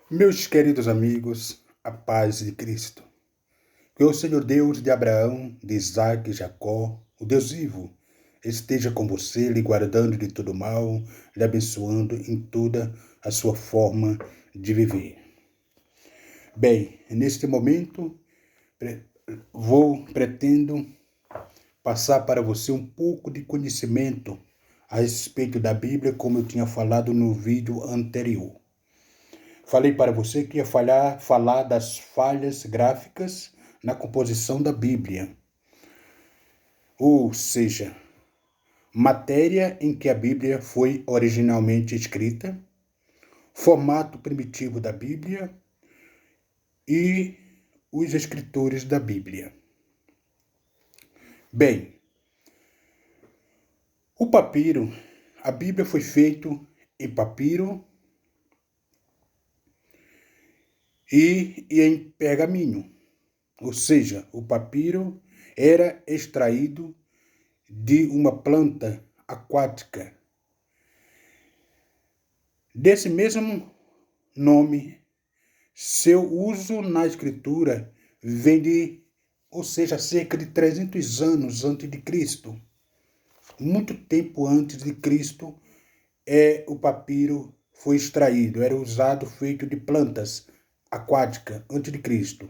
Meus queridos amigos, a paz de Cristo. Que o Senhor Deus de Abraão, de Isaac e Jacó, o Deus vivo, esteja com você, lhe guardando de todo mal, lhe abençoando em toda a sua forma de viver. Bem, neste momento, pretendo passar para você um pouco de conhecimento a respeito da Bíblia, como eu tinha falado no vídeo anterior. Falei para você que ia falar das falhas gráficas na composição da Bíblia. Ou seja, matéria em que a Bíblia foi originalmente escrita, formato primitivo da Bíblia e os escritores da Bíblia. Bem, o papiro, a Bíblia foi feita em papiro e em pergaminho. Ou seja, o papiro era extraído de uma planta aquática. Desse mesmo nome, seu uso na escritura vem de, ou seja, cerca de 300 anos antes de Cristo. Muito tempo antes de Cristo, o papiro foi extraído, era usado feito de plantas aquáticas antes de Cristo.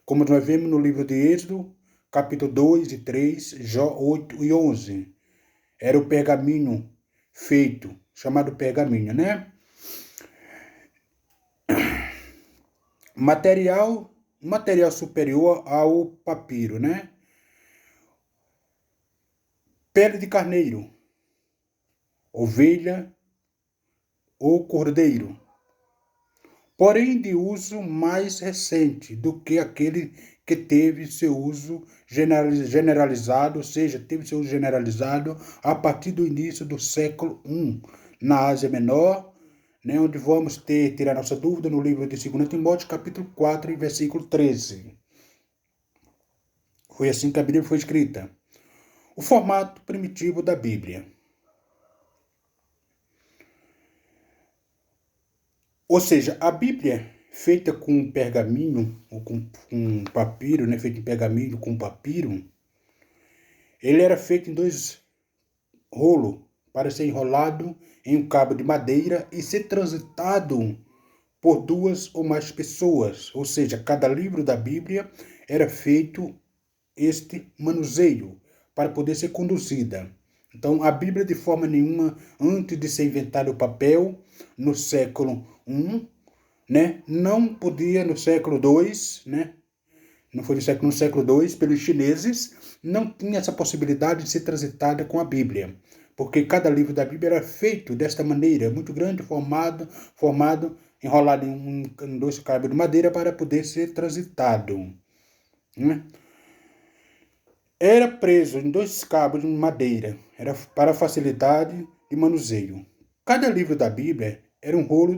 Como nós vemos no livro de Êxodo, capítulo 2 e 3, Jó 8 e 11. Era o pergaminho feito, chamado pergaminho, né? Material superior ao papiro, né? Pele de carneiro, ovelha ou cordeiro. Porém, de uso mais recente do que aquele que teve seu uso generalizado, ou seja, teve seu uso generalizado a partir do início do século I, na Ásia Menor, né, onde vamos tirar nossa dúvida no livro de 2 Timóteo, capítulo 4, versículo 13. Foi assim que a Bíblia foi escrita. O formato primitivo da Bíblia. Ou seja, a Bíblia feita com pergaminho, ou com papiro, né, feito em pergaminho com papiro, ele era feito em 2 rolos, para ser enrolado em um cabo de madeira e ser transitado por 2 ou mais pessoas. Ou seja, cada livro da Bíblia era feito este manuseio para poder ser conduzida. Então, a Bíblia, de forma nenhuma, antes de ser inventado o papel, no século I, né, não podia, no século II, né, não foi no século II, pelos chineses, não tinha essa possibilidade de ser transitada com a Bíblia, porque cada livro da Bíblia era feito desta maneira, muito grande, formado enrolado em 2 cabos de madeira para poder ser transitado, né? Era preso em 2 cabos de madeira, era para facilidade de manuseio. Cada livro da Bíblia era um rolo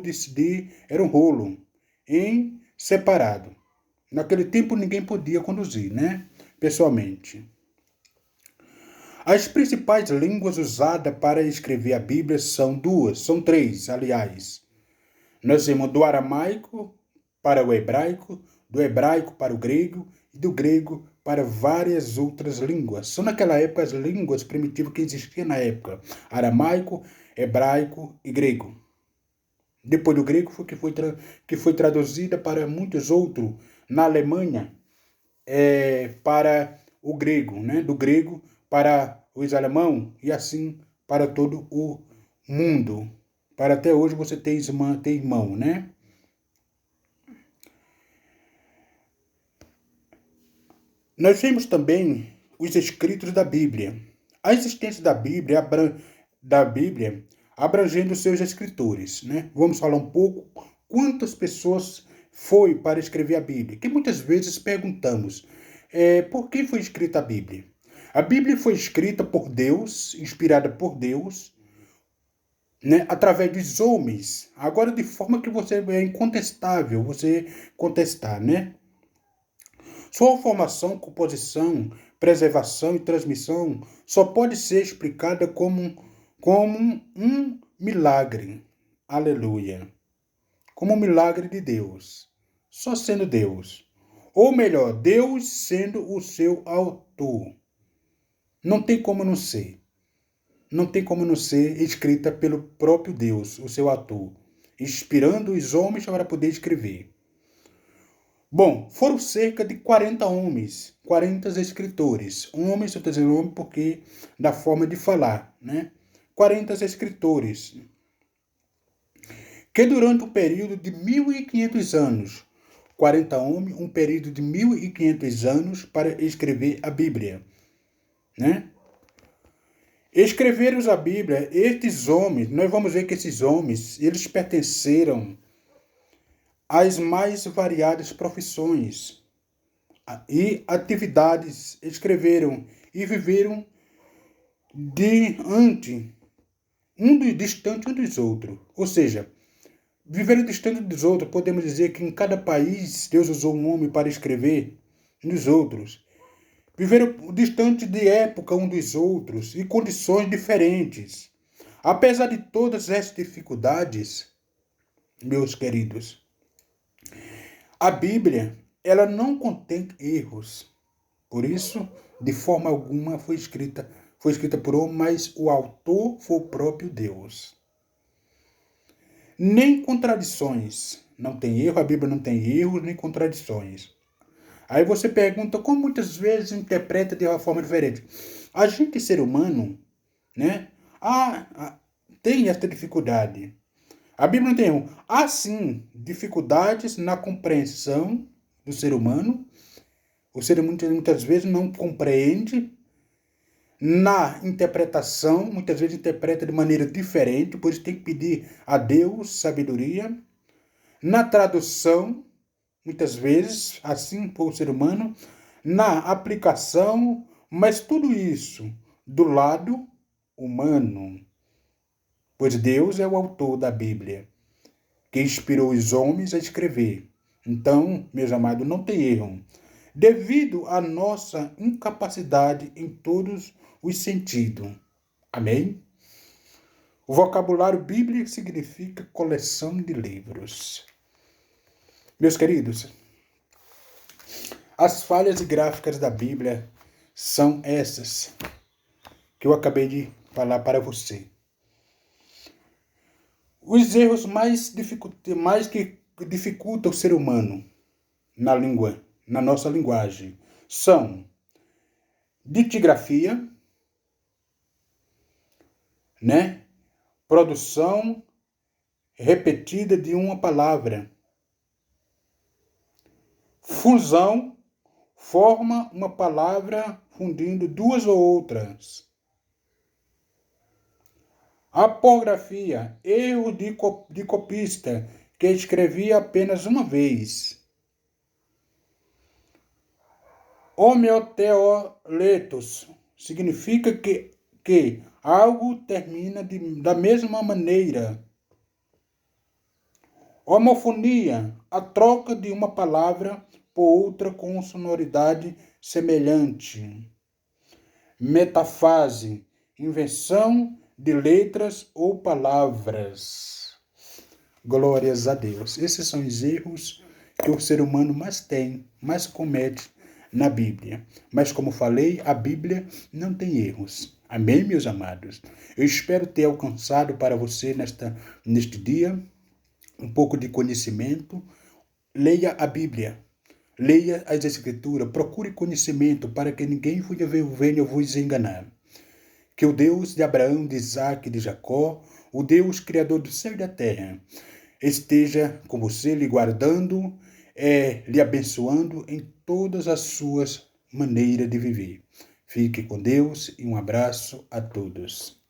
em separado. Naquele tempo ninguém podia conduzir, né? Pessoalmente. As principais línguas usadas para escrever a Bíblia são 3, aliás. Nós temos do aramaico para o hebraico, do hebraico para o grego e do grego para várias outras línguas. São naquela época as línguas primitivas que existiam na época: aramaico, hebraico e grego. Depois do grego foi que foi traduzida para muitos outros na Alemanha, para o grego, né? Do grego para os alemão e assim para todo o mundo. Para até hoje você ter irmão, né? Nós vemos também os escritos da Bíblia. A existência da Bíblia abrangendo seus escritores, né? Vamos falar um pouco quantas pessoas foi para escrever a Bíblia. Que muitas vezes perguntamos, por que foi escrita a Bíblia? A Bíblia foi escrita por Deus, inspirada por Deus, né, através dos homens. Agora, de forma que você é incontestável, você contestar, né? Sua formação, composição, preservação e transmissão só pode ser explicada como um milagre. Aleluia. como um milagre de Deus, só sendo Deus. Ou melhor, Deus sendo o seu autor. Não tem como não ser. Não tem como não ser escrita pelo próprio Deus, o seu autor, inspirando os homens para poder escrever. Bom, foram cerca de 40 homens, 40 escritores. Homens, eu estou dizendo homem porque da forma de falar, né? 40 escritores, que durante um período de 1.500 anos, 40 homens, um período de 1.500 anos para escrever a Bíblia, né? Escreveram a Bíblia, estes homens, nós vamos ver que esses homens, eles pertenceram às mais variadas profissões e atividades, escreveram e viveram distante um dos outros. Ou seja, viveram distante dos outros, podemos dizer que em cada país Deus usou um homem para escrever nos outros. Viveram distante de época um dos outros e condições diferentes. Apesar de todas essas dificuldades, meus queridos, a Bíblia, ela não contém erros. Por isso, de forma alguma foi escrita por homem, mas o autor foi o próprio Deus. Nem contradições. Não tem erro, a Bíblia não tem erros nem contradições. Aí você pergunta como muitas vezes interpreta de uma forma diferente. A gente, ser humano, né? Tem essa dificuldade. A Bíblia não tem erro. Há sim dificuldades na compreensão do ser humano. O ser humano muitas vezes não compreende. Na interpretação, muitas vezes interpreta de maneira diferente, por isso tem que pedir a Deus sabedoria. Na tradução, muitas vezes, assim por o ser humano, na aplicação, mas tudo isso do lado humano. Pois Deus é o autor da Bíblia, que inspirou os homens a escrever. Então, meus amados, não tem erro. Devido à nossa incapacidade em todos os sentidos. Amém? O vocabulário bíblico significa coleção de livros. Meus queridos, as falhas gráficas da Bíblia são essas que eu acabei de falar para você. Os erros mais que dificultam o ser humano na língua, na nossa linguagem, são ditigrafia, né? Produção repetida de uma palavra. Fusão, forma uma palavra fundindo duas ou outras. Apografia, erro de copista, que escrevia apenas uma vez. Homeoteoletos, significa que algo termina da mesma maneira. Homofonia, a troca de uma palavra por outra com sonoridade semelhante. Metafase, invenção de letras ou palavras. Glórias a Deus. Esses são os erros que o ser humano mais comete na Bíblia. Mas como falei, a Bíblia não tem erros. Amém, meus amados? Eu espero ter alcançado para você neste dia um pouco de conhecimento. Leia a Bíblia. Leia as Escrituras. Procure conhecimento para que ninguém venha vos enganar. Que o Deus de Abraão, de Isaac e de Jacó, o Deus criador do céu e da terra, esteja com você, lhe guardando, lhe abençoando em todas as suas maneiras de viver. Fique com Deus e um abraço a todos.